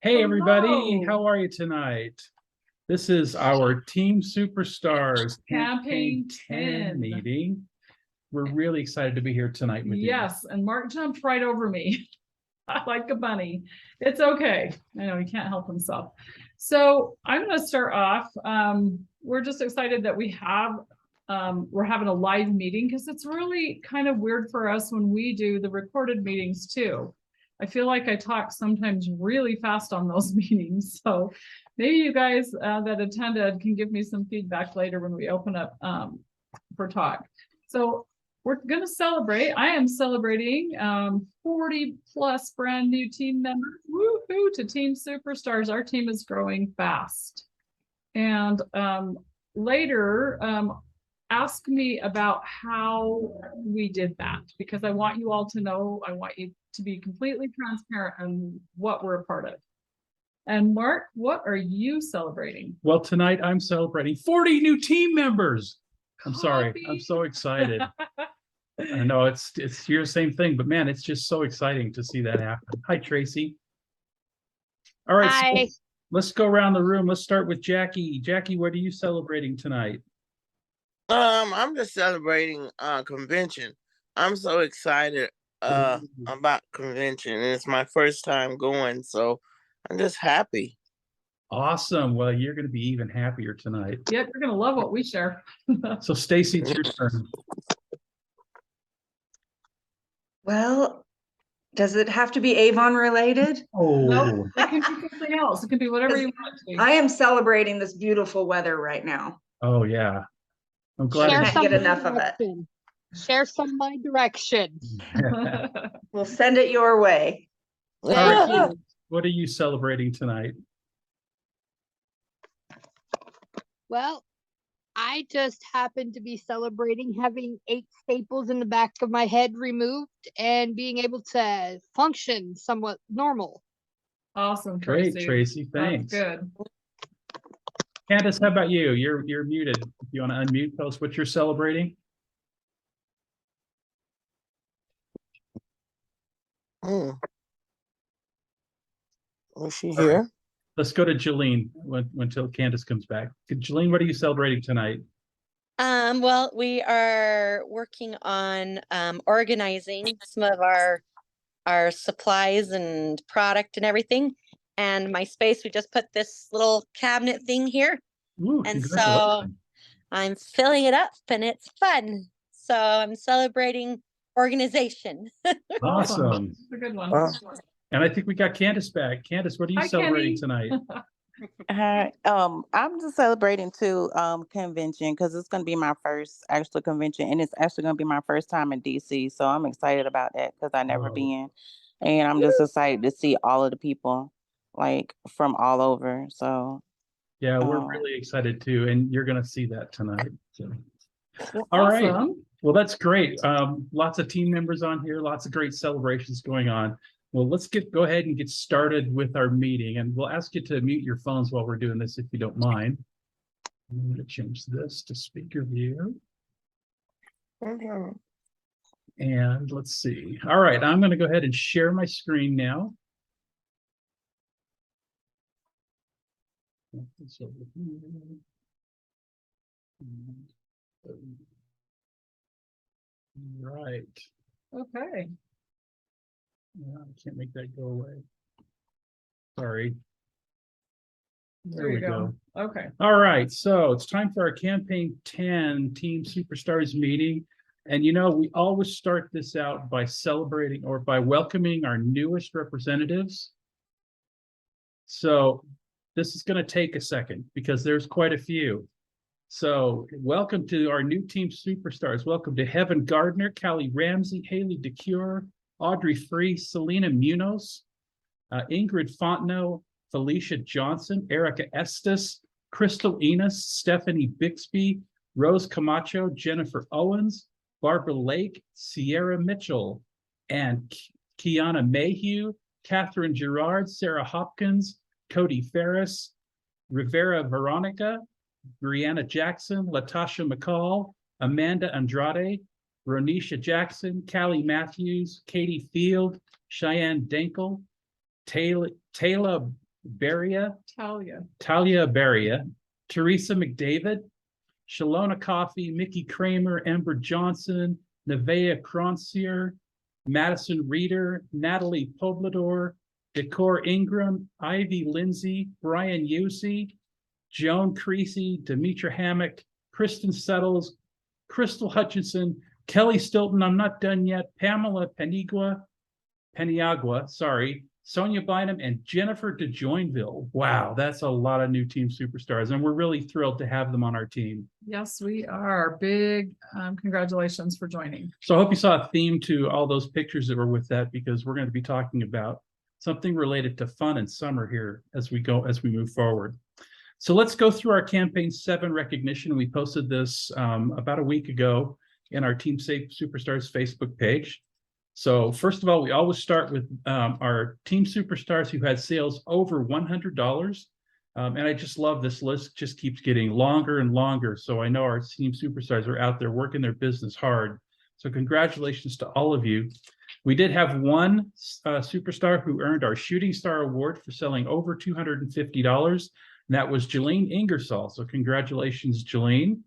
Hey everybody, Hello. how are you tonight? This is our Team Superstars Campaign 10. meeting. We're really excited to be here tonight with you. Yes, and Mark jumped right over me like a bunny. It's okay. I know he can't help himself. So I'm going to start off. We're just excited that we're having a live meeting because it's really kind of weird for us when we do the recorded meetings too. I feel like I talk sometimes really fast on those meetings. So maybe you guys that attended can give me some feedback later when we open up for talk. So we're going to celebrate. I am celebrating 40 plus brand new team members. Woohoo to Team Superstars. Our team is growing fast. And later, ask me about how we did that, because I want you all to know, I want you to be completely transparent on what we're a part of. And Mark, what are you celebrating? Well, tonight I'm celebrating 40 new team members. I'm sorry, I'm so excited. I know it's your same thing, but man, it's just so exciting to see that happen. Hi, Tracy. All right, Hi. so let's go around the room. Let's start with Jackie. Jackie, what are you celebrating tonight? I'm just celebrating convention. I'm so excited about convention, and it's my first time going, so I'm just happy. Awesome. Well, you're going to be even happier tonight. Yep, you're going to love what we share. So Stacy, it's your turn. Well, does it have to be Avon related? Oh, No, it can be something else. It can be whatever you want it to be. I am celebrating this beautiful weather right now. oh yeah. I'm I glad. can't get enough of it. Share some of my direction. We'll send it your way. Thank you. What are you celebrating tonight? Well, I just happen to be celebrating having 8 staples in the back of my head removed and being able to function somewhat normal. Awesome, Great, Tracy. Tracy. Thanks. That's good. Candace, how about you? You're muted. If you want to unmute, tell us what you're celebrating. Was she here? Let's go to Jolene until Candace comes back. Jolene, what are you celebrating tonight? Well, we are working on organizing some of our supplies and product and everything. And my space, we just put this little cabinet thing here. Ooh, And so congratulations. I'm filling it up and it's fun. So I'm celebrating organization. Awesome. That's a good one. And I think we got Candace back. Candace, what are you Hi, celebrating Kenny. tonight? Hi, I'm just celebrating too, convention because it's gonna be my first actual convention, and it's actually gonna be my first time in DC. So I'm excited about that because I never Oh. been, and I'm just excited to see all of the people like from all over. So Yeah, we're Oh. really excited too, and you're going to see that tonight. So. All right. Awesome. Well, that's great. Lots of team members on here, lots of great celebrations going on. Well, let's go ahead and get started with our meeting, and we'll ask you to mute your phones while we're doing this, if you don't mind. I'm going to change this to speaker view. And let's see. All right, I'm going to go ahead and share my screen now. This over here. Right. Okay. Yeah, I can't make that go away. Sorry. There you go. Okay. All right, so it's time for our Campaign 10 Team Superstars meeting. And you know, we always start this out by celebrating or by welcoming our newest representatives. So this is going to take a second because there's quite a few. So welcome to our new Team Superstars. Welcome to Heaven Gardner, Callie Ramsey, Haley DeCure, Audrey Free, Selena Munoz, Ingrid Fontenot, Felicia Johnson, Erica Estes, Crystal Enos, Stephanie Bixby, Rose Camacho, Jennifer Owens, Barbara Lake, Sierra Mitchell, and Kiana Mayhew, Catherine Girard, Sarah Hopkins, Cody Ferris, Rivera Veronica, Brianna Jackson, Latasha McCall, Amanda Andrade, Ronisha Jackson, Callie Matthews, Katie Field, Cheyenne Denkel, Taylor Beria, Talia. Talia Beria, Teresa McDavid, Shalona Coffey, Mickey Kramer, Amber Johnson, Nevaeh Croncier, Madison Reeder, Natalie Poblador, Decor Ingram, Ivy Lindsay, Brian Yusey, Joan Creasy, Demetra Hammock, Kristen Settles, Crystal Hutchinson, Kelly Stilton, I'm not done yet, Pamela Peniagua, sorry, Sonia Bynum, and Jennifer DeJoinville. Wow, that's a lot of new team superstars, and we're really thrilled to have them on our team. Yes, we are. Big congratulations for joining. So I hope you saw a theme to all those pictures that were with that, because we're going to be talking about something related to fun and summer here as we move forward. So let's go through our Campaign 7 recognition. We posted this about a week ago in our Team Safe Superstars Facebook page. So first of all, we always start with our team superstars who had sales over $100. And I just love this list, just keeps getting longer and longer. So I know our team superstars are out there working their business hard. So congratulations to all of you. We did have one superstar who earned our Shooting Star Award for selling over $250. And that was Jolene Ingersoll. So congratulations, Jolene.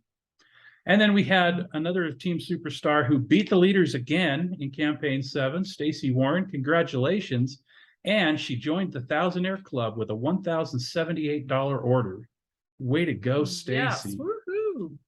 And then we had another team superstar who beat the leaders again in Campaign 7, Stacy Warren. Congratulations. And she joined the Thousandaire Club with a $1,078 order. Way to go, Stacy. Yes, woohoo.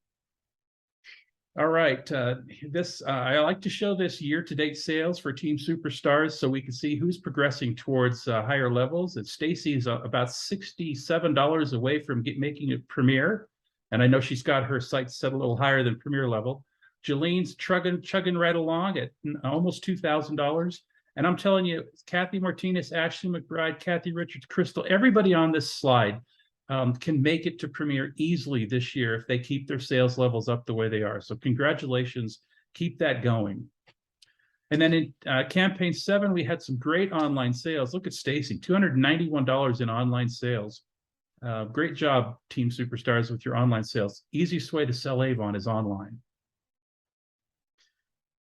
All right, I like to show this year-to-date sales for Team Superstars so we can see who's progressing towards higher levels. And Stacy is about $67 away from making it Premier. And I know she's got her sights set a little higher than Premier level. Jolene's chugging right along at almost $2,000. And I'm telling you, Kathy Martinez, Ashley McBride, Kathy Richards, Crystal, everybody on this slide can make it to Premier easily this year if they keep their sales levels up the way they are. So congratulations, keep that going. And then in Campaign 7, we had some great online sales. Look at Stacy, $291 in online sales. Great job, Team Superstars, with your online sales. Easiest way to sell Avon is online.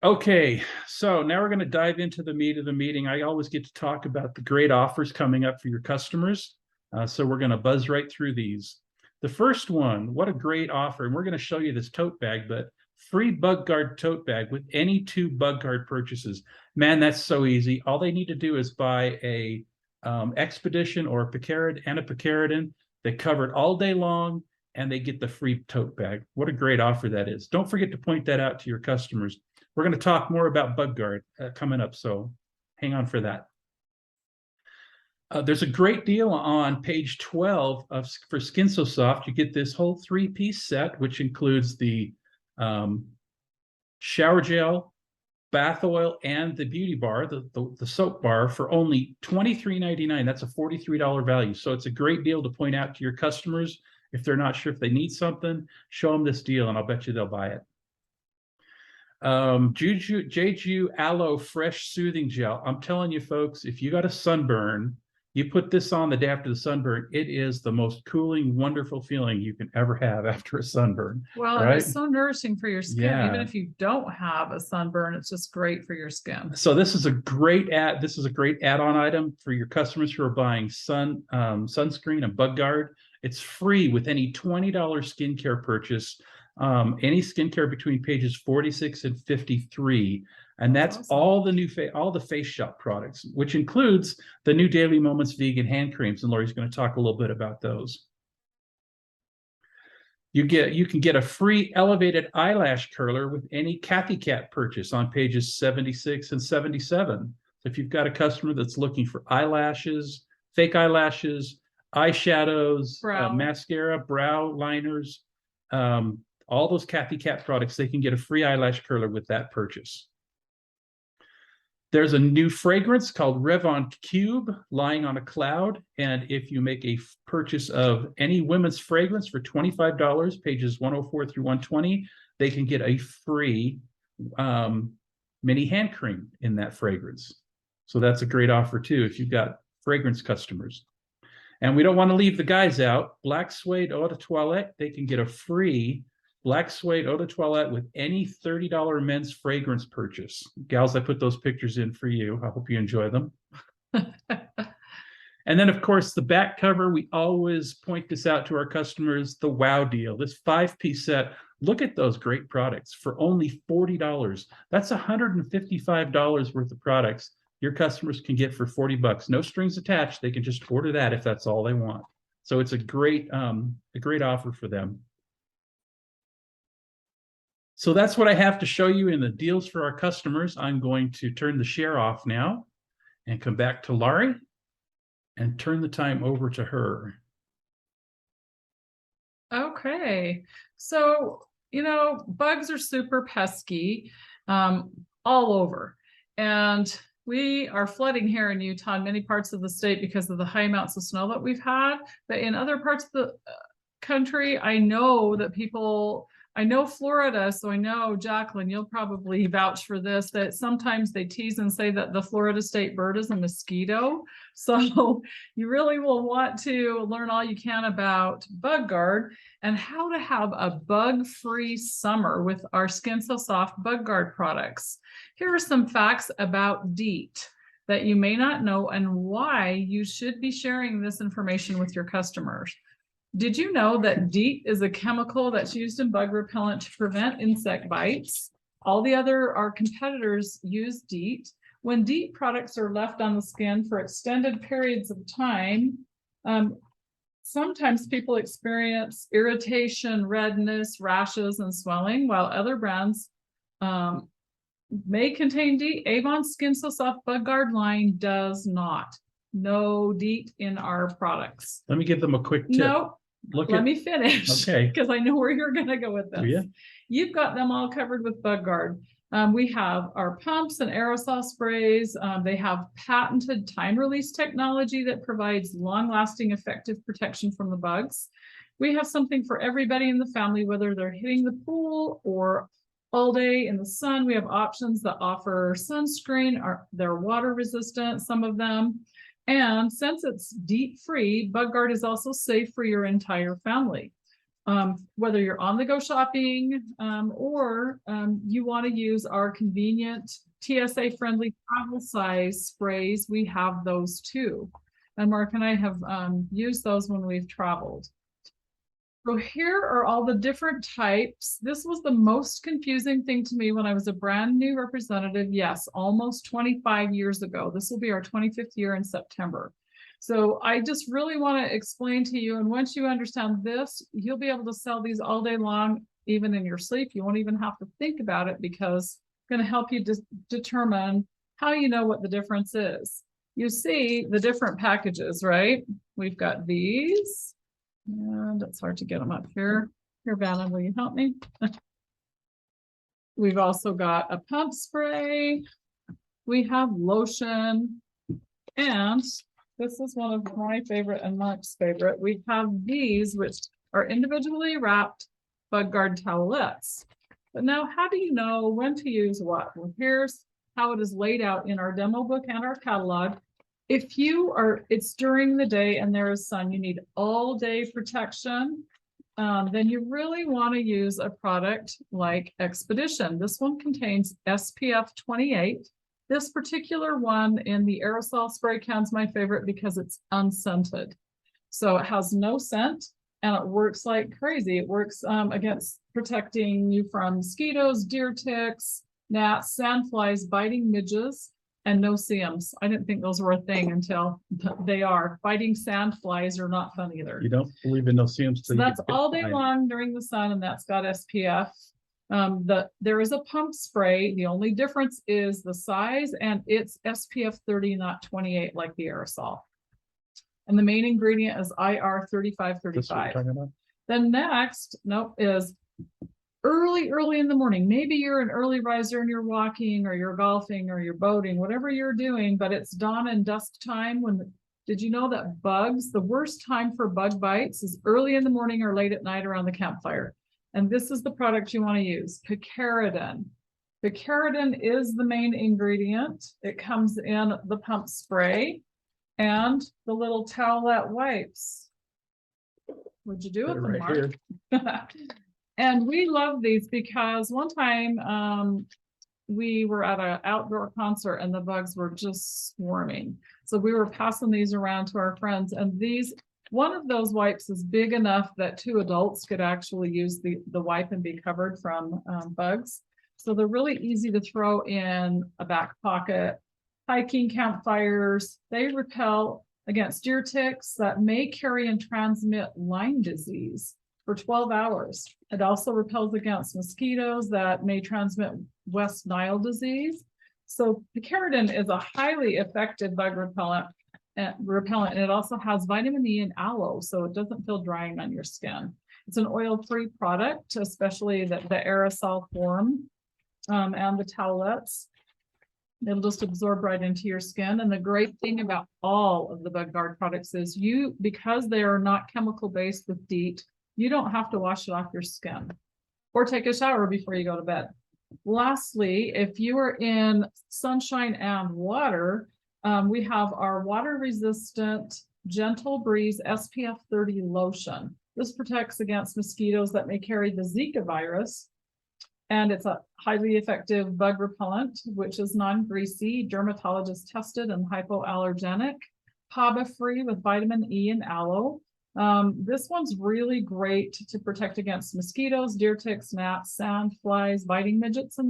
Okay, so now we're going to dive into the meat of the meeting. I always get to talk about the great offers coming up for your customers. So we're going to buzz right through these. The first one, what a great offer. And we're going to show you this tote bag, but free Bug Guard tote bag with any 2 Bug Guard purchases. Man, that's so easy. All they need to do is buy a Expedition or a Picarid and a Picaridin. They cover it all day long, and they get the free tote bag. What a great offer that is. Don't forget to point that out to your customers. We're going to talk more about Bug Guard coming up, so hang on for that. There's a great deal on page 12 for Skin So Soft. You get this whole 3-piece set, which includes the shower gel, bath oil, and the beauty bar, the soap bar, for only $23.99. That's a $43 value. So it's a great deal to point out to your customers. If they're not sure if they need something, show them this deal, and I'll bet you they'll buy it. Jeju Aloe Fresh Soothing Gel. I'm telling you, folks, if you got a sunburn, you put this on the day after the sunburn, it is the most cooling, wonderful feeling you can ever have after a sunburn. Well, right? it's so nourishing for your skin. Yeah. Even if you don't have a sunburn, it's just great for your skin. So this is a great add-on item for your customers who are buying sunscreen and Bug Guard. It's free with any $20 skincare purchase. Any skincare between pages 46 and 53. And that's awesome. all the Face Shop products, which includes the new Daily Moments vegan hand creams. And Lori's going to talk a little bit about those. You can get a free elevated eyelash curler with any Kathy Cat purchase on pages 76 and 77. So if you've got a customer that's looking for eyelashes, fake eyelashes, eyeshadows, mascara, brow liners, all those Kathy Cat products, they can get a free eyelash curler with that purchase. There's a new fragrance called Revon Cube, Lying on a Cloud. And if you make a purchase of any women's fragrance for $25, pages 104 through 120, they can get a free mini hand cream in that fragrance. So that's a great offer too if you've got fragrance customers. And we don't want to leave the guys out. Black Suede Eau de Toilette, they can get a free Black Suede Eau de Toilette with any $30 men's fragrance purchase. Gals, I put those pictures in for you. I hope you enjoy them. And then, of course, the back cover, we always point this out to our customers, the wow deal, this 5-piece set. Look at those great products for only $40. That's $155 worth of products your customers can get for 40 bucks. No strings attached. They can just order that if that's all they want. So it's a great offer for them. So that's what I have to show you in the deals for our customers. I'm going to turn the share off now and come back to Laurie and turn the time over to her. Okay, so, bugs are super pesky all over. And we are flooding here in Utah in many parts of the state because of the high amounts of snow that we've had. But in other parts of the country, I know that I know Florida, so I know, Jacqueline, you'll probably vouch for this, that sometimes they tease and say that the Florida state bird is a mosquito. So you really will want to learn all you can about Bug Guard and how to have a bug-free summer with our Skin So Soft Bug Guard products. Here are some facts about DEET that you may not know and why you should be sharing this information with your customers. Did you know that DEET is a chemical that's used in bug repellent to prevent insect bites? Our competitors use DEET. When DEET products are left on the skin for extended periods of time, sometimes people experience irritation, redness, rashes, and swelling, while other brands may contain DEET. Avon's Skin So Soft Bug Guard line does not. No DEET in our products. Let me give them a quick tip. No, let me finish. Okay. Because I know where you're going to go with this. Do ya? You've got them all covered with Bug Guard. We have our pumps and aerosol sprays. They have patented time release technology that provides long-lasting, effective protection from the bugs. We have something for everybody in the family, whether they're hitting the pool or all day in the sun. We have options that offer sunscreen, they're water resistant, some of them. And since it's DEET-free, Bug Guard is also safe for your entire family. Whether you're on the go shopping or you want to use our convenient TSA-friendly travel size sprays, we have those too. And Mark and I have used those when we've traveled. So here are all the different types. This was the most confusing thing to me when I was a brand new representative. Yes, almost 25 years ago. This will be our 25th year in September. So I just really want to explain to you, and once you understand this, you'll be able to sell these all day long, even in your sleep. You won't even have to think about it because it's going to help you determine how you know what the difference is. You see the different packages, right? We've got these. And it's hard to get them up here. Here, Vanna, will you help me? We've also got a pump spray. We have lotion. And this is one of my favorite and Mark's favorite. We have these, which are individually wrapped Bug Guard towelettes. But now, how do you know when to use what? Well, here's how it is laid out in our demo book and our catalog. If it's during the day and there is sun, you need all day protection, then you really want to use a product like Expedition. This one contains SPF 28. This particular one in the aerosol spray can is my favorite because it's unscented. So it has no scent and it works like crazy. It works against protecting you from mosquitoes, deer ticks, gnats, sandflies, biting midges, and no-see-ums. I didn't think those were a thing until they are. Biting sandflies are not fun either. You don't believe in no-see-ums? So that's all day long during the sun, and that's got SPF. There is a pump spray. The only difference is the size, and it's SPF 30, not 28 like the aerosol. And the main ingredient is IR 3535. Then next, is early in the morning. Maybe you're an early riser and you're walking or you're golfing or you're boating, whatever you're doing, but it's dawn and dusk time. Did you know that the worst time for bug bites is early in the morning or late at night around the campfire? And this is the product you want to use, picaridin. Picaridin is the main ingredient. It comes in the pump spray and the little towelette wipes. What'd you do with them, Mark? And we love these because one time we were at an outdoor concert and the bugs were just swarming. So we were passing these around to our friends, and one of those wipes is big enough that 2 adults could actually use the wipe and be covered from bugs. So they're really easy to throw in a back pocket. Hiking, campfires, they repel against deer ticks that may carry and transmit Lyme disease for 12 hours. It also repels against mosquitoes that may transmit West Nile disease. So picaridin is a highly effective bug repellent, and it also has vitamin E and aloe, so it doesn't feel drying on your skin. It's an oil-free product, especially the aerosol form and the towelettes. It'll just absorb right into your skin. And the great thing about all of the Bug Guard products is because they are not chemical based with DEET, you don't have to wash it off your skin or take a shower before you go to bed. Lastly, if you are in sunshine and water, we have our water resistant Gentle Breeze SPF 30 lotion. This protects against mosquitoes that may carry the Zika virus. And it's a highly effective bug repellent, which is non-greasy, dermatologist tested, and hypoallergenic, PABA-free with vitamin E and aloe. This one's really great to protect against mosquitoes, deer ticks, gnats, sand flies, biting midges and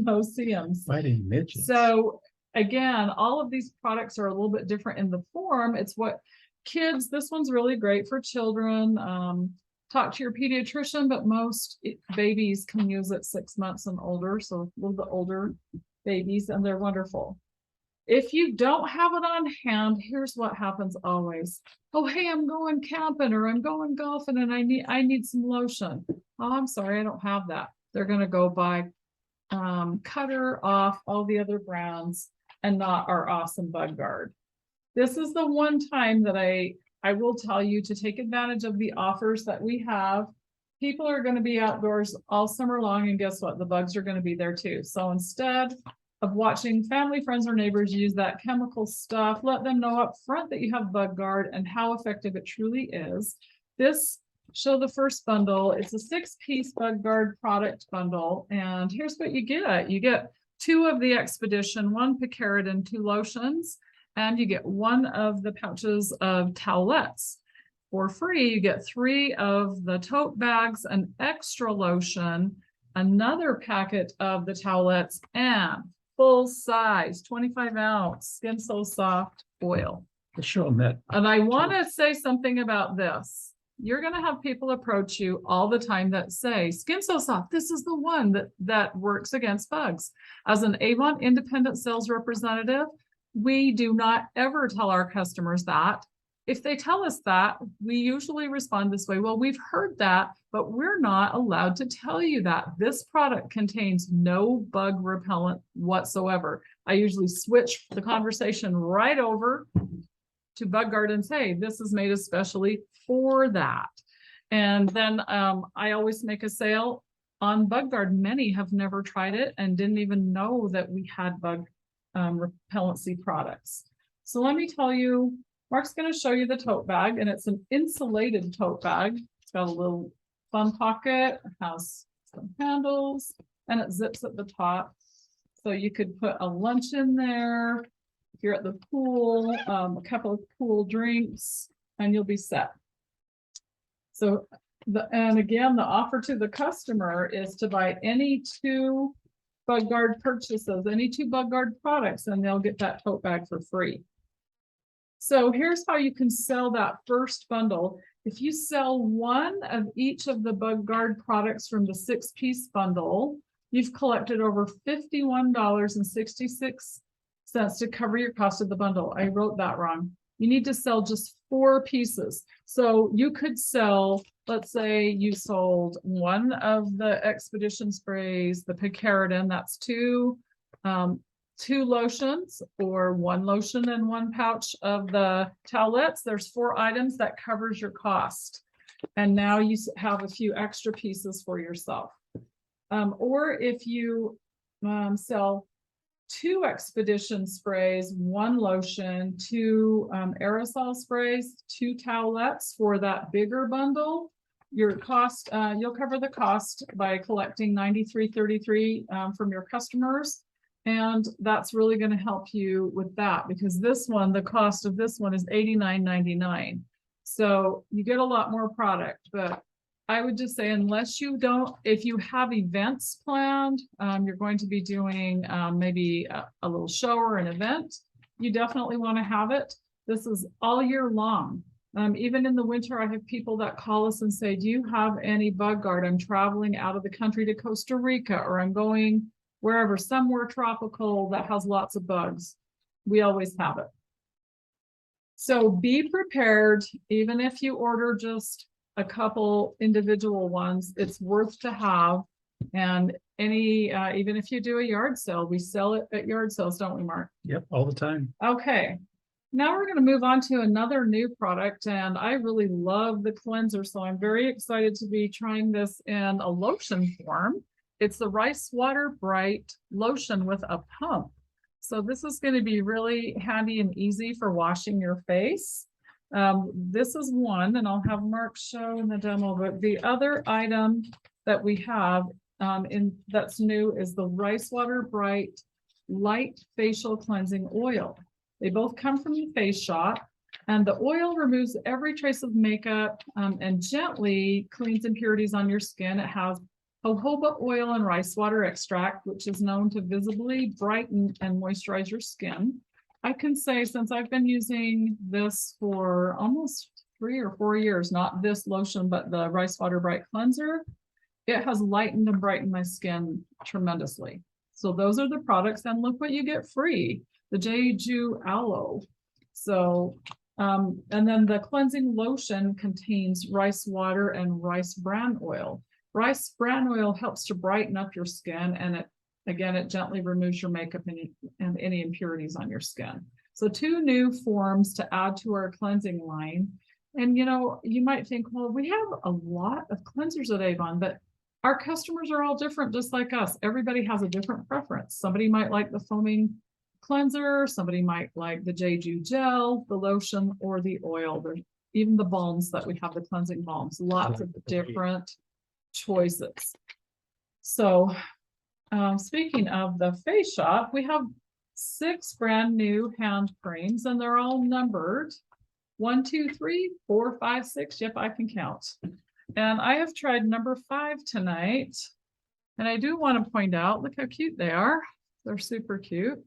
no-see-ums. Fighting midgets. So again, all of these products are a little bit different in the form. It's what kids, this one's really great for children. Talk to your pediatrician, but most babies can use it 6 months and older, so a little bit older babies, and they're wonderful. If you don't have it on hand, here's what happens always. Oh, hey, I'm going camping or I'm going golfing and I need some lotion. Oh, I'm sorry, I don't have that. They're gonna go buy Cutter off all the other brands and not our awesome Bug Guard. This is the one time that I will tell you to take advantage of the offers that we have. People are going to be outdoors all summer long, and guess what? The bugs are going to be there too. So instead of watching family, friends, or neighbors use that chemical stuff, let them know up front that you have Bug Guard and how effective it truly is. Show the first bundle. It's a 6-piece Bug Guard product bundle, and here's what you get. You get 2 of the Expedition, 1 picaridin, 2 lotions, and you get 1 of the pouches of towelettes. For free, you get 3 of the tote bags, an extra lotion, another packet of the towelettes, and full size 25-ounce Skin So Soft oil. To show them that. And I want to say something about this. You're going to have people approach you all the time that say, Skin So Soft, this is the one that works against bugs. As an Avon independent sales representative, we do not ever tell our customers that. If they tell us that, we usually respond this way. Well, we've heard that, but we're not allowed to tell you that. This product contains no bug repellent whatsoever. I usually switch the conversation right over to Bug Guard and say, this is made especially for that. And then I always make a sale on Bug Guard. Many have never tried it and didn't even know that we had bug repellency products. So let me tell you, Mark's going to show you the tote bag, and it's an insulated tote bag. It's got a little fun pocket, it has some handles, and it zips at the top. So you could put a lunch in there. If you're at the pool, a couple of cool drinks, and you'll be set. So, and again, the offer to the customer is to buy any 2 Bug Guard purchases, any 2 Bug Guard products, and they'll get that tote bag for free. So here's how you can sell that first bundle. If you sell 1 of each of the Bug Guard products from the 6-piece bundle, you've collected over $51.66 to cover your cost of the bundle. I wrote that wrong. You need to sell just 4 pieces. So you could sell, let's say you sold 1 of the Expedition sprays, the picaridin, that's 2 lotions, or 1 lotion and 1 pouch of the towelettes. There's 4 items that covers your cost. And now you have a few extra pieces for yourself. Or if you sell 2 Expedition sprays, 1 lotion, 2 aerosol sprays, 2 towelettes for that bigger bundle, your cost, you'll cover the cost by collecting 93.33 from your customers. And that's really going to help you with that, because this one, the cost of this one is $89.99. So you get a lot more product, but I would just say, unless you don't, if you have events planned, you're going to be doing maybe a little show or an event, you definitely want to have it. This is all year long. Even in the winter, I have people that call us and say, do you have any bug guard? I'm traveling out of the country to Costa Rica, or I'm going wherever, somewhere tropical that has lots of bugs. We always have it. So be prepared. Even if you order just a couple individual ones, it's worth to have. And any, even if you do a yard sale, we sell it at yard sales, don't we, Mark? Yep, all the time. Okay. Now we're going to move on to another new product, and I really love the cleanser, so I'm very excited to be trying this in a lotion form. It's the Rice Water Bright lotion with a pump. So this is going to be really handy and easy for washing your face. This is one, and I'll have Mark show in the demo, but the other item that we have that's new is the Rice Water Bright Light Facial Cleansing Oil. They both come from the Face Shop, and the oil removes every trace of makeup and gently cleans impurities on your skin. It has jojoba oil and rice water extract, which is known to visibly brighten and moisturize your skin. I can say, since I've been using this for almost 3 or 4 years, not this lotion, but the Rice Water Bright Cleanser, it has lightened and brightened my skin tremendously. So those are the products, and look what you get free. The Jeju Aloe. So, and then the cleansing lotion contains rice water and rice bran oil. Rice bran oil helps to brighten up your skin, and it gently removes your makeup and any impurities on your skin. So 2 new forms to add to our cleansing line. And you know, you might think, well, we have a lot of cleansers at Avon, but our customers are all different, just like us. Everybody has a different preference. Somebody might like the foaming cleanser, somebody might like the Jeju gel, the lotion, or the oil. There's even the balms that we have, the cleansing balms, lots of different choices. So speaking of the Face Shop, we have 6 brand new hand creams, and they're all numbered 1, 2, 3, 4, 5, 6. Yep, I can count. And I have tried number 5 tonight, and I do want to point out, look how cute they are. They're super cute.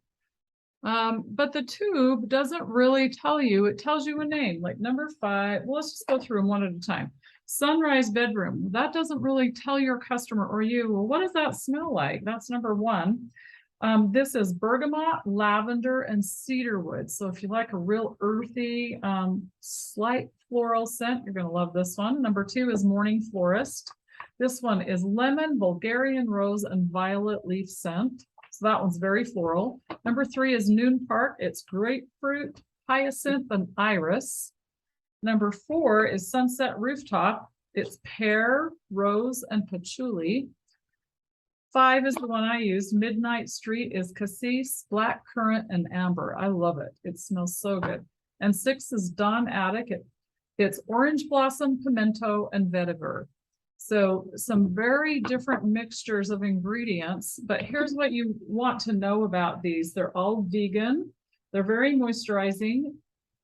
But the tube doesn't really tell you, it tells you a name, like number 5. Well, let's just go through them one at a time. Sunrise Bedroom. That doesn't really tell your customer or you, well, what does that smell like? That's number 1. This is bergamot, lavender, and cedarwood. So if you like a real earthy, slight floral scent, you're going to love this one. Number 2 is Morning Florist. This one is lemon, Bulgarian rose, and violet leaf scent. So that one's very floral. Number 3 is Noon Park. It's grapefruit, hyacinth, and iris. Number 4 is Sunset Rooftop. It's pear, rose, and patchouli. 5 is the one I used. Midnight Street is cassis, blackcurrant, and amber. I love it. It smells so good. And 6 is Dawn Attic. It's orange blossom, pimento, and vetiver. So some very different mixtures of ingredients, but here's what you want to know about these. They're all vegan. They're very moisturizing.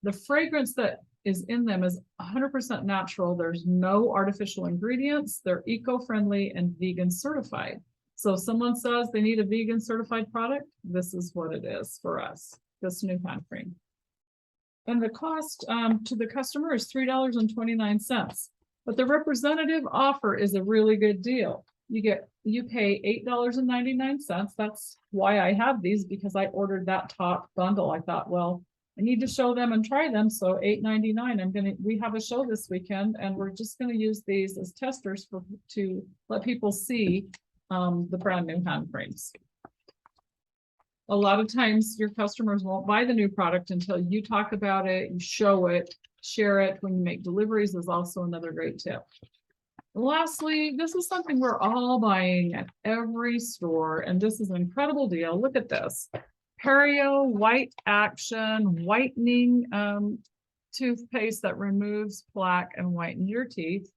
The fragrance that is in them is 100% natural. There's no artificial ingredients. They're eco-friendly and vegan certified. So if someone says they need a vegan certified product, this is what it is for us, this new hand cream. And the cost to the customer is $3.29. But the representative offer is a really good deal. You pay $8.99. That's why I have these, because I ordered that top bundle. I thought, well, I need to show them and try them. So $8.99. We have a show this weekend, and we're just gonna use these as testers to let people see the brand new hand creams. A lot of times your customers won't buy the new product until you talk about it, you show it, share it. When you make deliveries is also another great tip. Lastly, this is something we're all buying at every store, and this is an incredible deal. Look at this. Perio White Action Whitening toothpaste that removes plaque and whitens your teeth.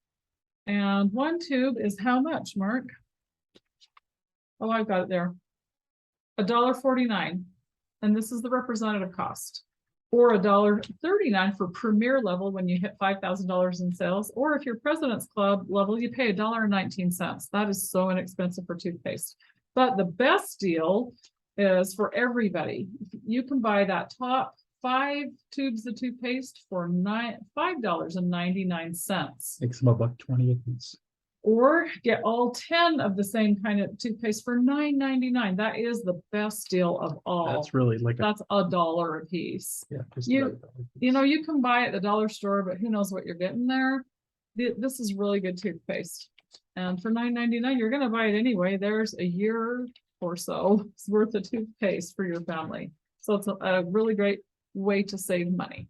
And one tube is how much, Mark? Oh, I've got it there. $1.49. And this is the representative cost. Or $1.39 for premier level when you hit $5,000 in sales. Or if you're President's Club level, you pay $1.19. That is so inexpensive for toothpaste. But the best deal is for everybody. You can buy that top 5 tubes of toothpaste for $5.99. Makes them $1.20 a piece. Or get all 10 of the same kind of toothpaste for $9.99. That is the best deal of all. That's really like a, That's $1 a piece. yeah, just you- about $1 a piece. You know, you can buy it at the dollar store, but who knows what you're getting there. This is really good toothpaste. And for $9.99, you're gonna buy it anyway. There's a year or so worth of toothpaste for your family. So it's a really great way to save money.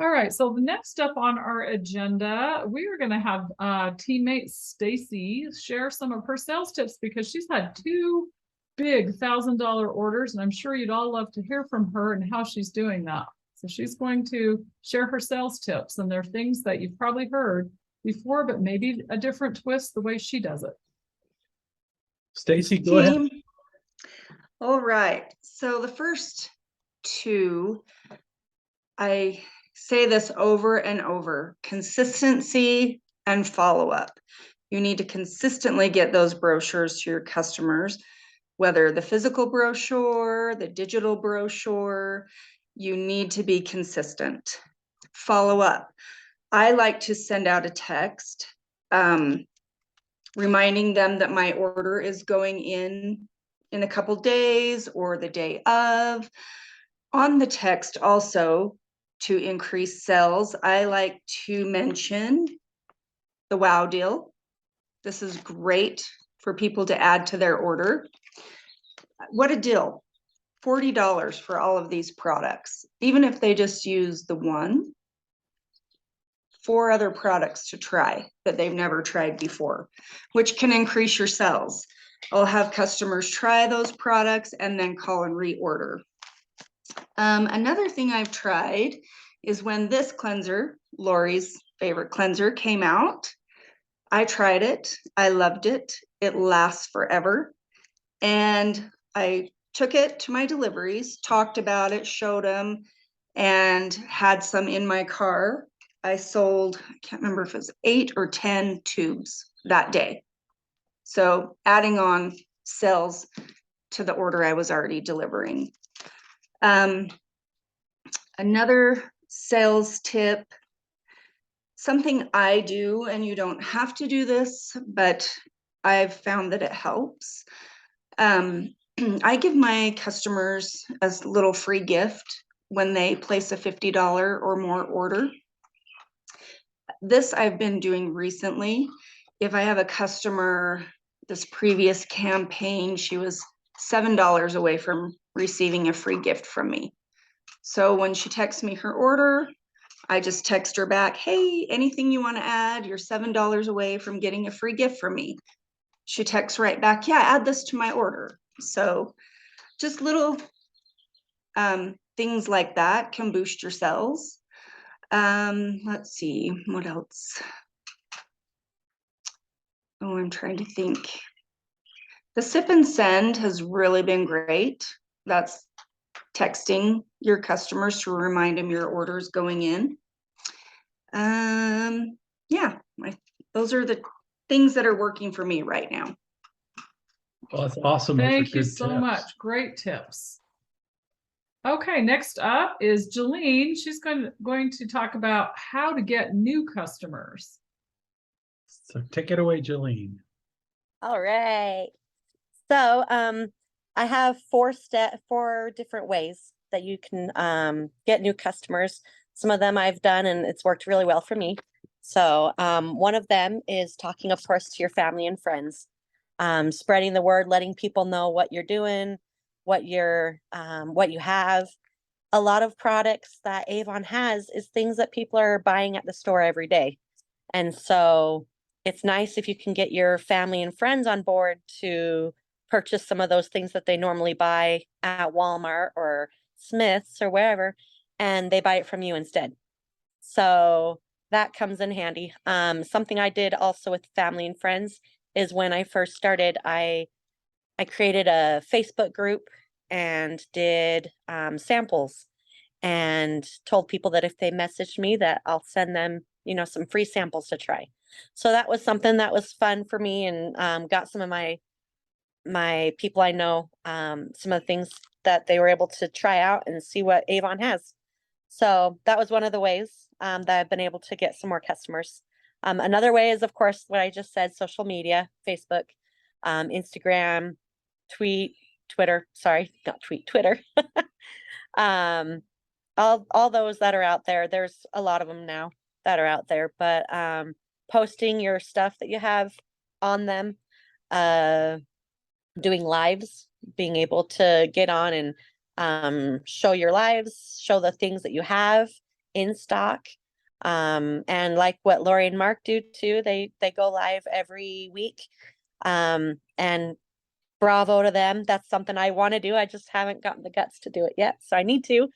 All right, so the next up on our agenda, we are gonna have teammate Stacy share some of her sales tips because she's had 2 big $1,000 orders, and I'm sure you'd all love to hear from her and how she's doing that. So she's going to share her sales tips, and they're things that you've probably heard before, but maybe a different twist the way she does it. Stacy, go ahead. Team. All right, so the first 2, I say this over and over, consistency and follow-up. You need to consistently get those brochures to your customers, whether the physical brochure, the digital brochure, you need to be consistent. Follow up. I like to send out a text reminding them that my order is going in a couple days or the day of. On the text also, to increase sales, I like to mention the wow deal. This is great for people to add to their order. What a deal. $40 for all of these products. Even if they just use the 1, 4 other products to try that they've never tried before, which can increase your sales. I'll have customers try those products and then call and reorder. Another thing I've tried is when this cleanser, Lori's favorite cleanser, came out, I tried it. I loved it. It lasts forever. And I took it to my deliveries, talked about it, showed them, and had some in my car. I sold, I can't remember if it was 8 or 10 tubes that day. So adding on sales to the order I was already delivering. Another sales tip, something I do, and you don't have to do this, but I've found that it helps. I give my customers a little free gift when they place a $50 or more order. This I've been doing recently. If I have a customer, this previous campaign, she was $7 away from receiving a free gift from me. So when she texts me her order, I just text her back, hey, anything you want to add? You're $7 away from getting a free gift from me. She texts right back, yeah, add this to my order. So just little things like that can boost your sales. Let's see, what else? Oh, I'm trying to think. The sip and send has really been great. That's texting your customers to remind them your order is going in. Yeah, those are the things that are working for me right now. Well, that's awesome. Those are Thank you good so tips. much. Great tips. Okay, next up is Jolene. She's going to talk about how to get new customers. So take it away, Jolene. All right. So I have 4 different ways that you can get new customers. Some of them I've done and it's worked really well for me. So one of them is talking, of course, to your family and friends, spreading the word, letting people know what you're doing, what you have. A lot of products that Avon has is things that people are buying at the store every day. And so it's nice if you can get your family and friends on board to purchase some of those things that they normally buy at Walmart or Smith's or wherever, and they buy it from you instead. So that comes in handy. Something I did also with family and friends is when I first started, I created a Facebook group and did samples and told people that if they messaged me that I'll send them, some free samples to try. So that was something that was fun for me, and got some of my people I know, some of the things that they were able to try out and see what Avon has. So that was one of the ways that I've been able to get some more customers. Another way is, of course, what I just said, social media, Facebook, Instagram, Twitter, sorry, not tweet, Twitter. All those that are out there, there's a lot of them now that are out there, but posting your stuff that you have on them, doing lives, being able to get on and show your lives, show the things that you have in stock. And like what Lori and Mark do too, they go live every week. And bravo to them. That's something I want to do. I just haven't gotten the guts to do it yet, so I need to.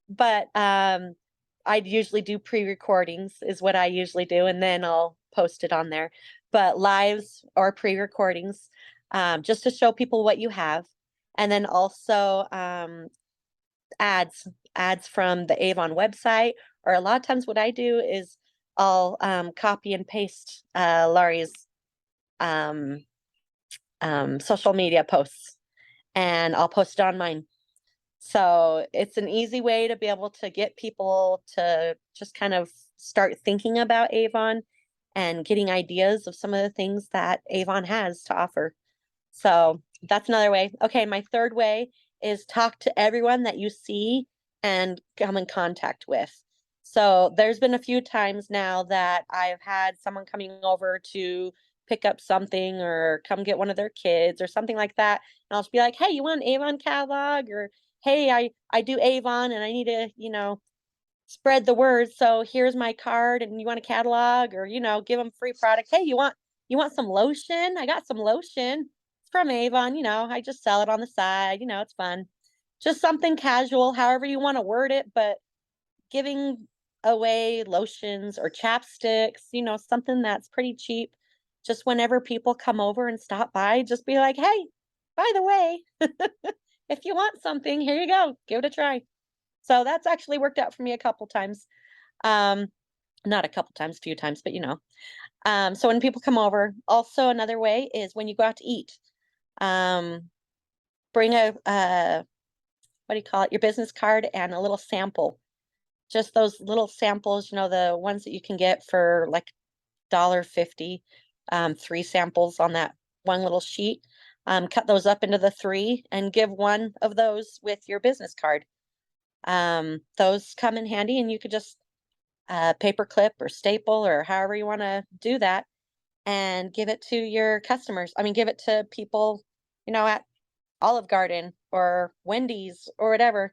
But I usually do pre-recordings is what I usually do, and then I'll post it on there. But lives or pre-recordings, just to show people what you have. And then also ads from the Avon website, or a lot of times what I do is I'll copy and paste Laurie's social media posts, and I'll post it on mine. So it's an easy way to be able to get people to just kind of start thinking about Avon and getting ideas of some of the things that Avon has to offer. So that's another way. Okay, my third way is talk to everyone that you see and come in contact with. So there's been a few times now that I've had someone coming over to pick up something or come get one of their kids or something like that. And I'll just be like, hey, you want an Avon catalog? Or hey, I do Avon and I need to, spread the word. So here's my card and you want a catalog, or, give them free product. Hey, you want some lotion? I got some lotion. It's from Avon, I just sell it on the side, it's fun. Just something casual, however you want to word it, but giving away lotions or chapsticks, something that's pretty cheap. Just whenever people come over and stop by, just be like, hey, by the way, if you want something, here you go, give it a try. So that's actually worked out for me a couple times. Not a couple times, a few times, but so when people come over, also another way is when you go out to eat, bring a what do you call it, your business card and a little sample. Just those little samples, the ones that you can get for like $1.50, 3 samples on that one little sheet. Cut those up into the 3 and give one of those with your business card. Those come in handy, and you could just paper clip or staple or however you want to do that and give it to your customers. I mean, give it to people, at Olive Garden or Wendy's or whatever.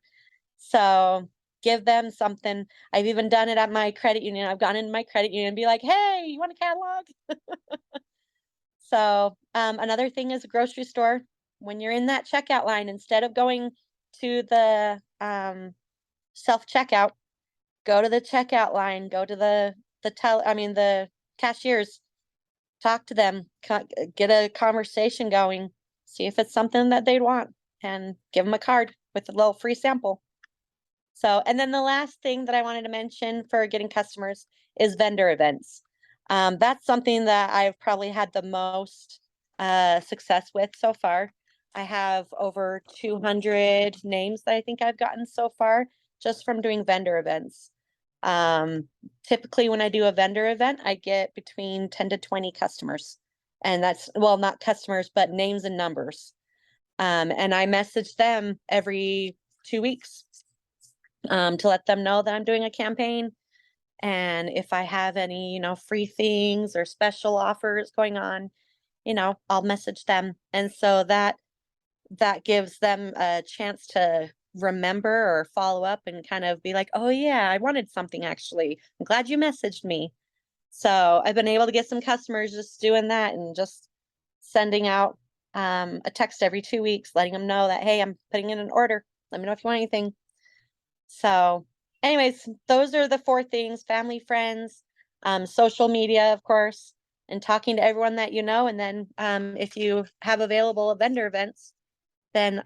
So give them something. I've even done it at my credit union. I've gone into my credit union and be like, hey, you want a catalog? So another thing is a grocery store. When you're in that checkout line, instead of going to the self-checkout, go to the checkout line, go to the cashiers, talk to them, get a conversation going, see if it's something that they'd want, and give them a card with a little free sample. So, and then the last thing that I wanted to mention for getting customers is vendor events. That's something that I've probably had the most success with so far. I have over 200 names that I think I've gotten so far just from doing vendor events. Typically when I do a vendor event, I get between 10 to 20 customers, and that's, well, not customers, but names and numbers. And I message them every 2 weeks to let them know that I'm doing a campaign. And if I have any, free things or special offers going on, I'll message them. And so that gives them a chance to remember or follow up and kind of be like, oh yeah, I wanted something actually. I'm glad you messaged me. So I've been able to get some customers just doing that and just sending out a text every 2 weeks, letting them know that, hey, I'm putting in an order. Let me know if you want anything. So anyways, those are the 4 things: family, friends, social media, of course, and talking to everyone that you know. And then if you have available vendor events, then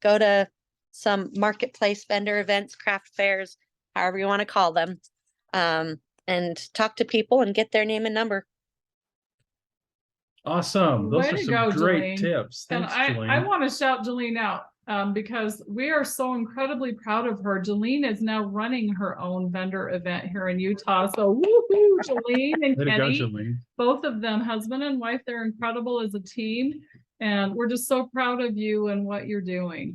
go to some marketplace vendor events, craft fairs, however you want to call them, and talk to people and get their name and number. Awesome. Those Way are to some go, great Jolene. tips. And Thanks, I Jolene. want to shout Jolene out because we are so incredibly proud of her. Jolene is now running her own vendor event here in Utah. So woohoo, Jolene and Way to go, Kenny, Jolene. both of them, husband and wife, they're incredible as a team. And we're just so proud of you and what you're doing.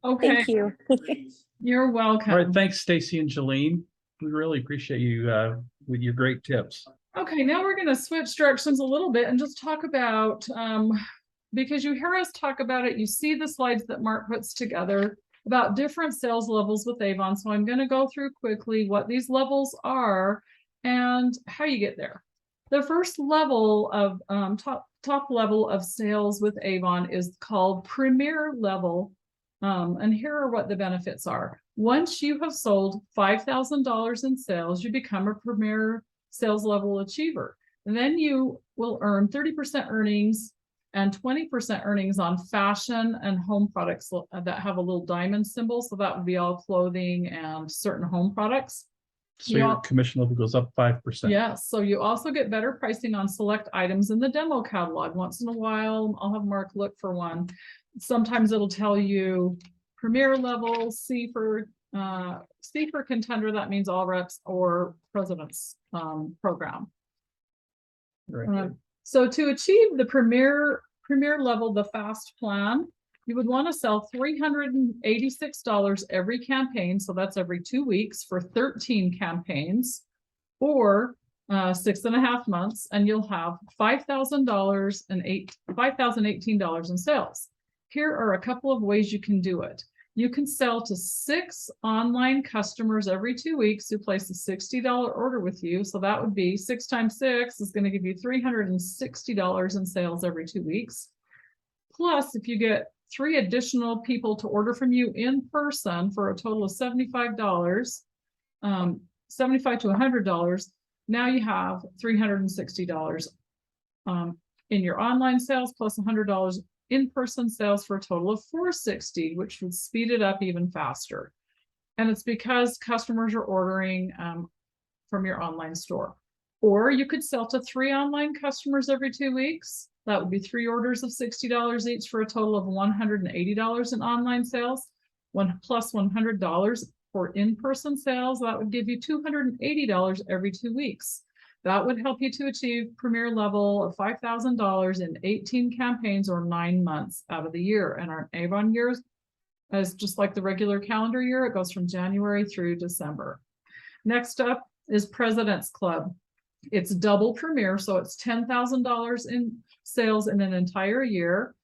Okay, Thank you. you're welcome. All right. Thanks, Stacy and Jolene. We really appreciate you with your great tips. Okay, now we're going to switch directions a little bit and just talk about, because you hear us talk about it, you see the slides that Mark puts together about different sales levels with Avon. So I'm going to go through quickly what these levels are and how you get there. The first level of top level of sales with Avon is called Premier Level. And here are what the benefits are. Once you have sold $5,000 in sales, you become a Premier Sales Level Achiever. And then you will earn 30% earnings and 20% earnings on fashion and home products that have a little diamond symbol. So that would be all clothing and certain home products. So your commission level goes up 5%. Yes. So you also get better pricing on select items in the demo catalog. Once in a while, I'll have Mark look for one. Sometimes it'll tell you Premier Level, C for Contender. That means all reps or President's program. Right. So to achieve the premier level, the fast plan, you would want to sell $386 every campaign. So that's every 2 weeks for 13 campaigns or 6.5 months, and you'll have $5,018 in sales. Here are a couple of ways you can do it. You can sell to 6 online customers every 2 weeks who place a $60 order with you. So that would be 6 times 6 is going to give you $360 in sales every 2 weeks. Plus, if you get 3 additional people to order from you in person for a total of $75 to $100, now you have $360 in your online sales plus $100 in-person sales for a total of $460, which would speed it up even faster. And it's because customers are ordering from your online store. Or you could sell to 3 online customers every 2 weeks. That would be 3 orders of $60 each for a total of $180 in online sales, plus $100 for in-person sales. That would give you $280 every 2 weeks. That would help you to achieve Premier Level of $5,000 in 18 campaigns or 9 months out of the year. And our Avon years is just like the regular calendar year. It goes from January through December. Next up is President's Club. It's double Premier, so it's $10,000 in sales in an entire year,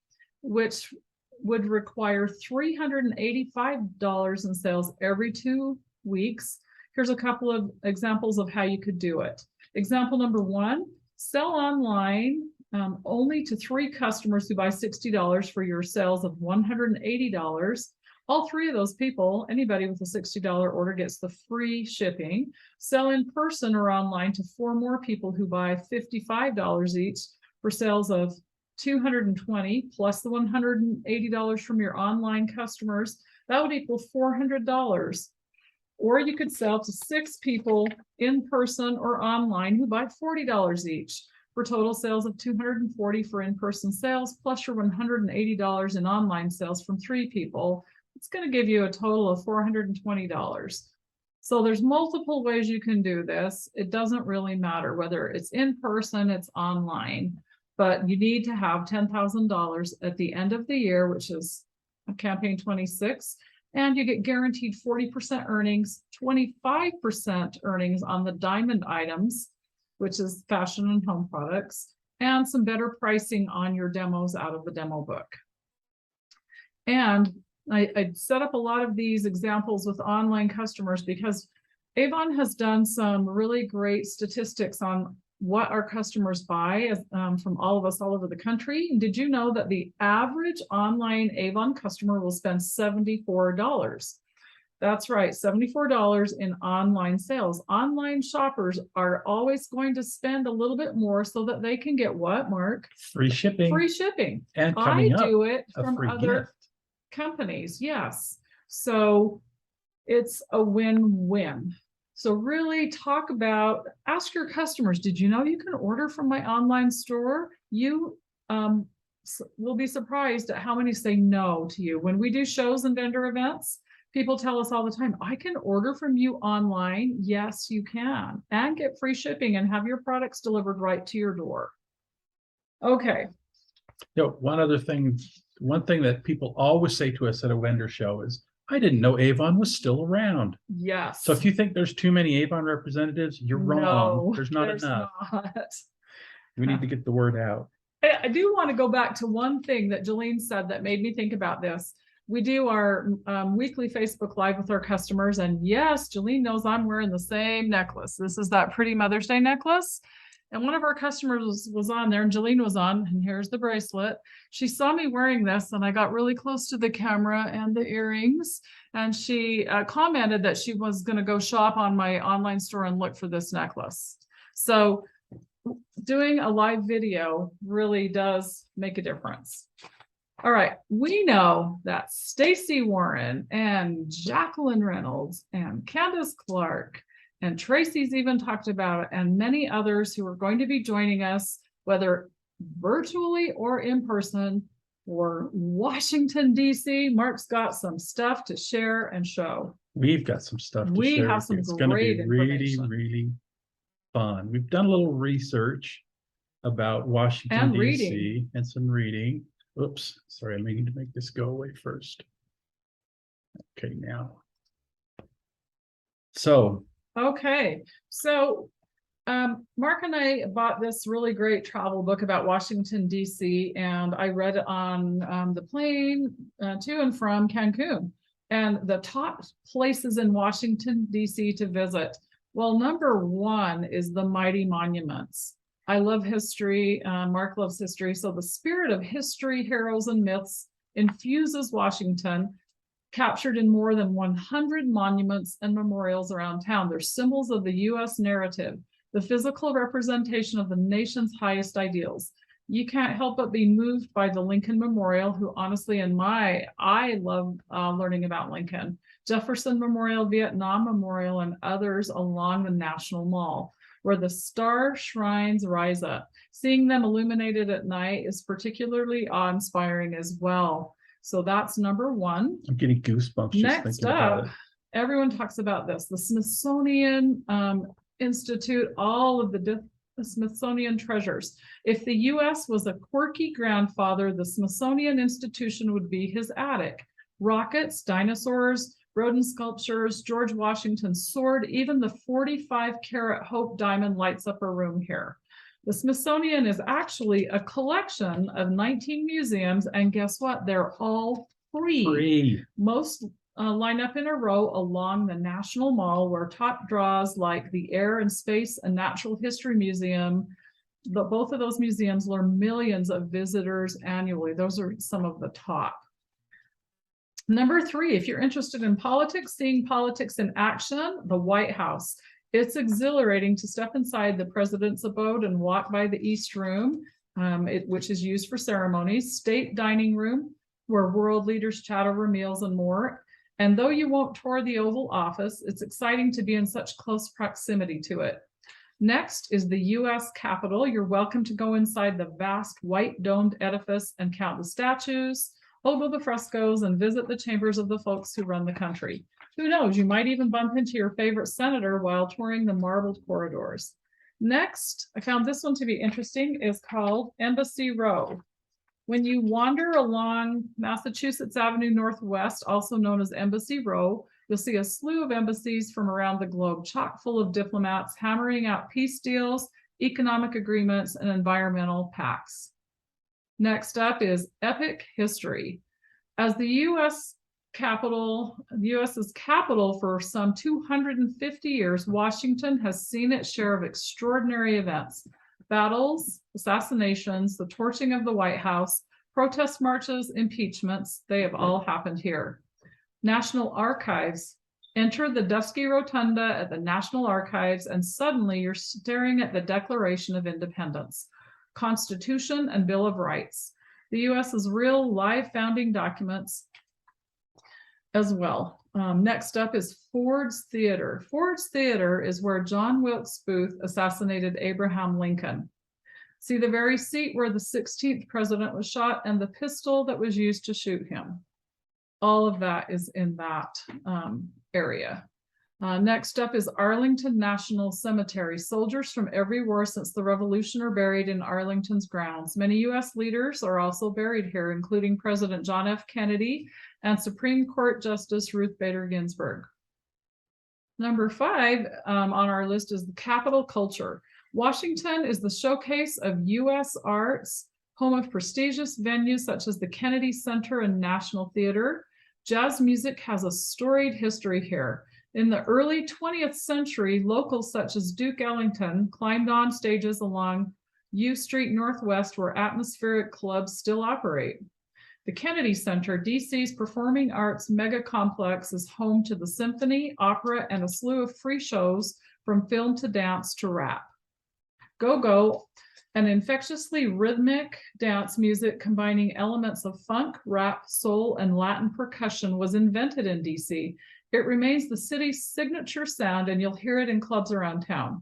which would require $385 in sales every 2 weeks. Here's a couple of examples of how you could do it. Example number 1, sell online only to 3 customers who buy $60 for your sales of $180. All 3 of those people, anybody with a $60 order gets the free shipping. Sell in person or online to 4 more people who buy $55 each for sales of $220 plus the $180 from your online customers. That would equal $400. Or you could sell to 6 people in person or online who buy $40 each for total sales of $240 for in-person sales, plus your $180 in online sales from 3 people. It's going to give you a total of $420. So there's multiple ways you can do this. It doesn't really matter whether it's in person, it's online, but you need to have $10,000 at the end of the year, which is campaign 26. And you get guaranteed 40% earnings, 25% earnings on the diamond items, which is fashion and home products, and some better pricing on your demos out of the demo book. And I set up a lot of these examples with online customers because Avon has done some really great statistics on what our customers buy from all of us all over the country. And did you know that the average online Avon customer will spend $74? That's right, $74 in online sales. Online shoppers are always going to spend a little bit more so that they can get what, Mark? Free shipping Free shipping. and I coming up, do it a from free other gift. companies, yes. So it's a win-win. So really ask your customers, did you know you can order from my online store? You will be surprised at how many say no to you. When we do shows and vendor events, people tell us all the time, I can order from you online. Yes, you can, and get free shipping and have your products delivered right to your door. Okay, One thing that people always say to us at a vendor show is, I didn't know Avon was still around. yes. So if you think there's too many Avon representatives, you're wrong. No, There's not there's enough. not. We need to get the word out. I do want to go back to one thing that Jolene said that made me think about this. We do our weekly Facebook Live with our customers, and yes, Jolene knows I'm wearing the same necklace. This is that pretty Mother's Day necklace. And one of our customers was on there, and Jolene was on, and here's the bracelet. She saw me wearing this, and I got really close to the camera and the earrings, and she commented that she was going to go shop on my online store and look for this necklace. So doing a live video really does make a difference. All right, we know that Stacy Warren and Jacqueline Reynolds and Candace Clark and Tracy's even talked about it, and many others who are going to be joining us, whether virtually or in person, or Washington, D.C. Mark's got some stuff to share and show. We've got some stuff to We share have with some you. It's going to great be really, information. really fun. We've done a little research about Washington, And D.C. reading. and some reading. Oops, sorry, I need to make this go away first. Okay, now. So. Okay, so Mark and I bought this really great travel book about Washington, D.C., and I read it on the plane to and from Cancun. And the top places in Washington, D.C. to visit. Well, number one is the Mighty Monuments. I love history. Mark loves history. So the spirit of history, heroes, and myths infuses Washington, captured in more than 100 monuments and memorials around town. They're symbols of the U.S. narrative, the physical representation of the nation's highest ideals. You can't help but be moved by the Lincoln Memorial, who honestly, I love learning about Lincoln. Jefferson Memorial, Vietnam Memorial, and others along the National Mall, where the star shrines rise up. Seeing them illuminated at night is particularly awe-inspiring as well. So that's number one. I'm getting goosebumps just Next thinking about up, it. everyone talks about this. The Smithsonian Institute, all of the Smithsonian treasures. If the U.S. was a quirky grandfather, the Smithsonian Institution would be his attic. Rockets, dinosaurs, rodent sculptures, George Washington's sword, even the 45-carat Hope diamond lights up a room here. The Smithsonian is actually a collection of 19 museums, and guess what? They're all free. Most line up in a row along the National Mall, where top draws like the Air and Space and Natural History Museum, both of those museums lure millions of visitors annually. Those are some of the top. Number three, if you're interested in politics, seeing politics in action, the White House. It's exhilarating to step inside the president's abode and walk by the East Room, which is used for ceremonies, state dining room, where world leaders chat over meals and more. And though you won't tour the Oval Office, it's exciting to be in such close proximity to it. Next is the U.S. Capitol. You're welcome to go inside the vast white domed edifice and count the statues, ogle the frescoes, and visit the chambers of the folks who run the country. Who knows, you might even bump into your favorite senator while touring the marbled corridors. Next, I found this one to be interesting, is called Embassy Row. When you wander along Massachusetts Avenue Northwest, also known as Embassy Row, you'll see a slew of embassies from around the globe, chock full of diplomats hammering out peace deals, economic agreements, and environmental pacts. Next up is Epic History. As the U.S.'s capital for some 250 years, Washington has seen its share of extraordinary events. Battles, assassinations, the torching of the White House, protest marches, impeachments, they have all happened here. National Archives Enter the dusky rotunda at the National Archives, and suddenly you're staring at the Declaration of Independence, Constitution, and Bill of Rights, the US's real live founding documents as well. Next up is Ford's Theater. Ford's Theater is where John Wilkes Booth assassinated Abraham Lincoln. See the very seat where the 16th president was shot and the pistol that was used to shoot him. All of that is in that area. Next up is Arlington National Cemetery. Soldiers from every war since the Revolution are buried in Arlington's grounds. Many U.S. leaders are also buried here, including President John F. Kennedy and Supreme Court Justice Ruth Bader Ginsburg. Number 5 on our list is the Capitol Culture. Washington is the showcase of U.S. arts, home of prestigious venues such as the Kennedy Center and National Theater. Jazz music has a storied history here. In the early 20th century, locals such as Duke Ellington climbed on stages along U Street Northwest, where atmospheric clubs still operate. The Kennedy Center, DC's performing arts mega complex, is home to the symphony, opera, and a slew of free shows from film to dance to rap. Go-Go, an infectiously rhythmic dance music combining elements of funk, rap, soul, and Latin percussion, was invented in DC. It remains the city's signature sound, and you'll hear it in clubs around town.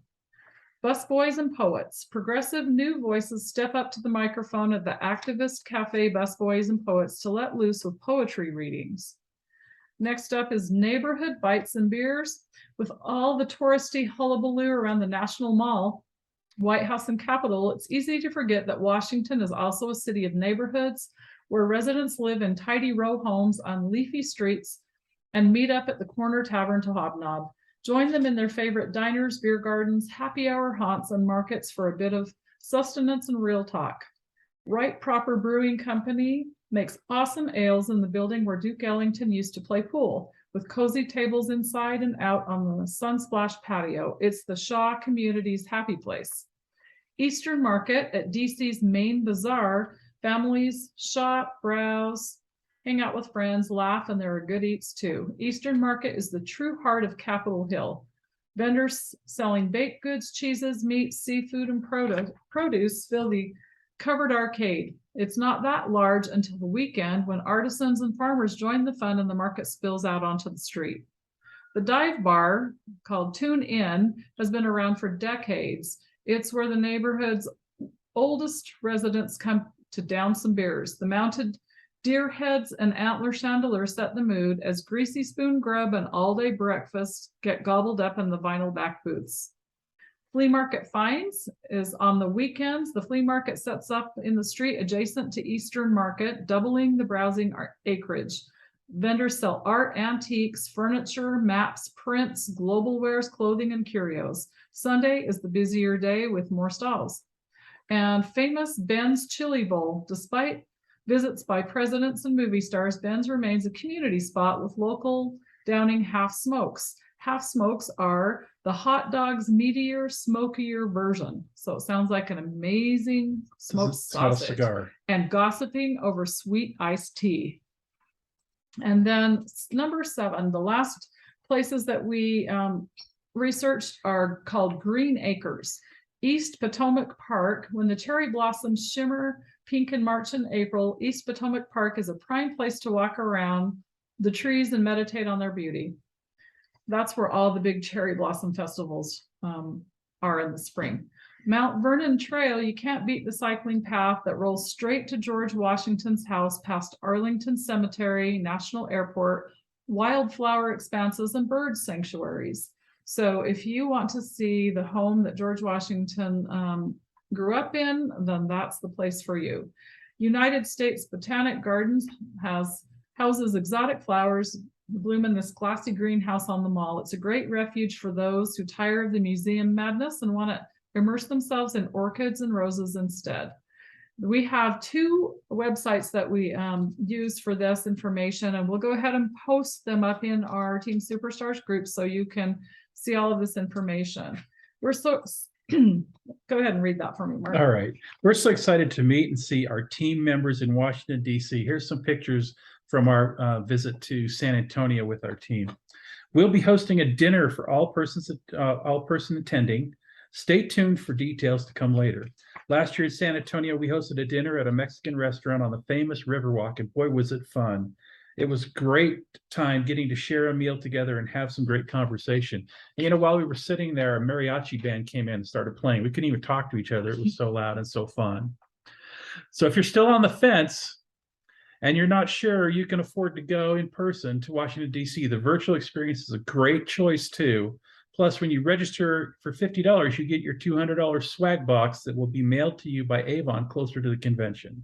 Busboys and Poets. Progressive new voices step up to the microphone at the activist cafe Busboys and Poets to let loose with poetry readings. Next up is Neighborhood Bites and Beers. With all the touristy hullabaloo around the National Mall, White House, and Capitol, it's easy to forget that Washington is also a city of neighborhoods where residents live in tidy row homes on leafy streets and meet up at the corner tavern to hobnob. Join them in their favorite diners, beer gardens, happy hour haunts, and markets for a bit of sustenance and real talk. Right Proper Brewing Company makes awesome ales in the building where Duke Ellington used to play pool, with cozy tables inside and out on the Sunsplash patio. It's the Shaw community's happy place. Eastern Market at DC's main bazaar. Families shop, browse, hang out with friends, laugh, and there are good eats too. Eastern Market is the true heart of Capitol Hill. Vendors selling baked goods, cheeses, meats, seafood, and produce fill the covered arcade. It's not that large until the weekend, when artisans and farmers join the fun and the market spills out onto the street. The dive bar, called Tune In, has been around for decades. It's where the neighborhood's oldest residents come to down some beers. The mounted deer heads and antler chandelier set the mood as greasy spoon grub and all-day breakfast get gobbled up in the vinyl back booths. Flea Market Finds is on the weekends. The flea market sets up in the street adjacent to Eastern Market, doubling the browsing acreage. Vendors sell art, antiques, furniture, maps, prints, global wares, clothing, and curios. Sunday is the busier day with more stalls. And famous Ben's Chili Bowl. Despite visits by presidents and movie stars, Ben's remains a community spot with local Downing half smokes. Half smokes are the hot dog's meatier, smokier version. So it sounds like an amazing smoked It's not a sausage. cigar. And gossiping over sweet iced tea. And then number 7, the last places that we researched are called Green Acres. East Potomac Park. When the cherry blossoms shimmer pink in March and April, East Potomac Park is a prime place to walk around the trees and meditate on their beauty. That's where all the big cherry blossom festivals are in the spring. Mount Vernon Trail, you can't beat the cycling path that rolls straight to George Washington's house past Arlington Cemetery, National Airport, wildflower expanses, and bird sanctuaries. So if you want to see the home that George Washington grew up in, then that's the place for you. United States Botanic Gardens houses exotic flowers bloom in this classy greenhouse on the mall. It's a great refuge for those who tire of the museum madness and want to immerse themselves in orchids and roses instead. We have 2 websites that we use for this information, and we'll go ahead and post them up in our Team Superstars group so you can see all of this information. We're so go ahead and read that for me, Mark. All right. We're so excited to meet and see our team members in Washington, D.C. Here's some pictures from our visit to San Antonio with our team. We'll be hosting a dinner for all person attending. Stay tuned for details to come later. Last year in San Antonio, we hosted a dinner at a Mexican restaurant on the famous Riverwalk, and boy, was it fun. It was a great time getting to share a meal together and have some great conversation. And, you know, while we were sitting there, a mariachi band came in and started playing. We couldn't even talk to each other. It was so loud and so fun. So if you're still on the fence and you're not sure you can afford to go in person to Washington, D.C., the virtual experience is a great choice too. Plus, when you register for $50, you get your $200 swag box that will be mailed to you by Avon closer to the convention.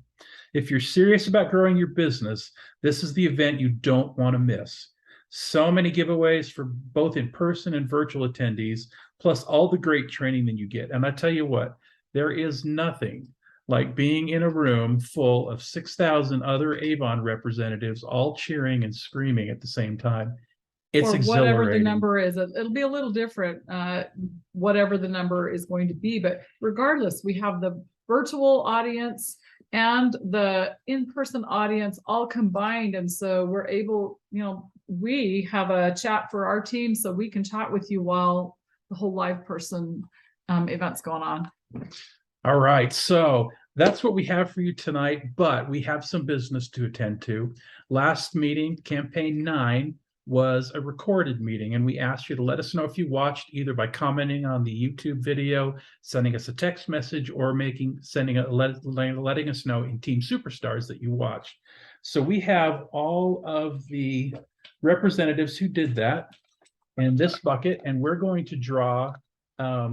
If you're serious about growing your business, this is the event you don't want to miss. So many giveaways for both in-person and virtual attendees, plus all the great training that you get. And I tell you what, there is nothing like being in a room full of 6,000 other Avon representatives all cheering and screaming at the same time. It's Or exhilarating. whatever the number is. It'll be a little different, whatever the number is going to be. But regardless, we have the virtual audience and the in-person audience all combined. And so we're able, you know, we have a chat for our team so we can chat with you while the whole live person event's going on. All right, so that's what we have for you tonight, but we have some business to attend to. Last meeting, campaign 9, was a recorded meeting, and we asked you to let us know if you watched, either by commenting on the YouTube video, sending us a text message, or letting us know in Team Superstars that you watched. So we have all of the representatives who did that in this bucket, and we're going to draw a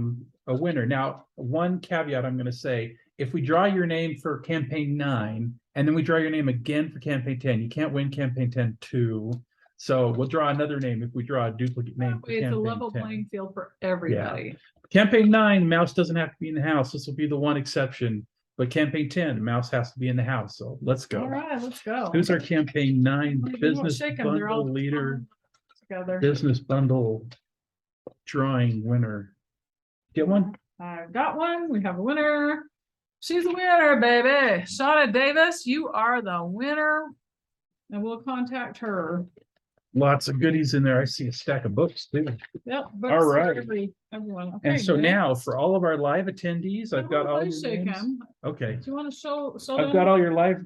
winner. Now, one caveat I'm going to say, if we draw your name for campaign 9, and then we draw your name again for campaign 10, you can't win campaign 10 too. So we'll draw another name if we draw a duplicate name. For It's a campaign level 10. playing field for everybody. Campaign 9, Mouse doesn't have to be in the house. This will be the one exception. But campaign 10, Mouse has to be in the house. So let's go. All right, let's go. Who's our campaign 9 You won't business shake 'em, they're all bundle leader, together. business bundle drawing winner? Get one? I've got one. We have a winner. She's a winner, baby. Shauna Davis, you are the winner. And we'll contact her. Lots of goodies in there. I see a stack of books too. Yep. books All for right. Everyone. And Okay, so next. now for all of our live attendees, I've got all Everybody your shake names. 'em. Okay. Do you want to show I've them? got all your live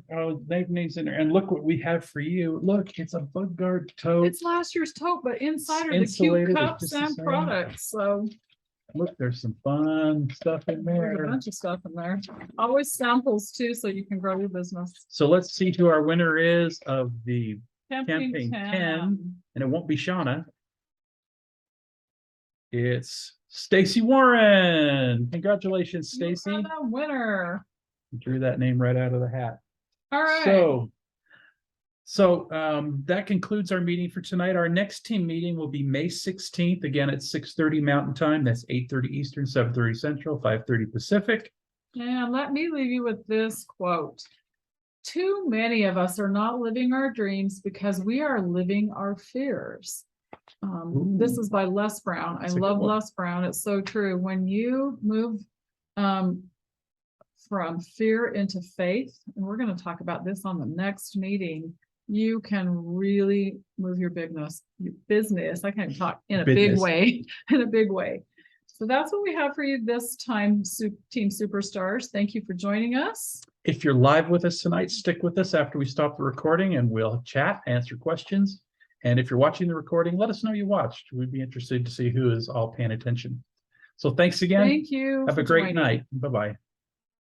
names in there, and look what we have for you. Look, it's a Bug Guard tote. It's last year's tote, but inside are the Insulated, cute it's cups just the and same. products. So Look, there's some fun stuff in there's a there. bunch of stuff in there. Always samples too, so you can grow your business. So let's see who our winner is of the, Campaign Campaign 10. 10. and it won't be Shauna. It's Stacy Warren. Congratulations, You are Stacy. the winner. Drew that name right out of the hat. All right. So that concludes our meeting for tonight. Our next team meeting will be May 16th, again at 6:30 Mountain Time. That's 8:30 Eastern, 7:30 Central, 5:30 Pacific. And let me leave you with this quote. Too many of us are not living our dreams because we are living our fears. This Ooh. is by Les Brown. I That's a good love one. Les Brown. It's so true. When you move from fear into faith, and we're going to talk about this on the next meeting, you can really move your business. I can't talk in a big Business. way, in a big way. So that's what we have for you this time, Team Superstars. Thank you for joining us. If you're live with us tonight, stick with us after we stop the recording and we'll chat, answer questions. And if you're watching the recording, let us know you watched. We'd be interested to see who is all paying attention. So thanks again. Thank you. Have for a great joining. night. Bye-bye.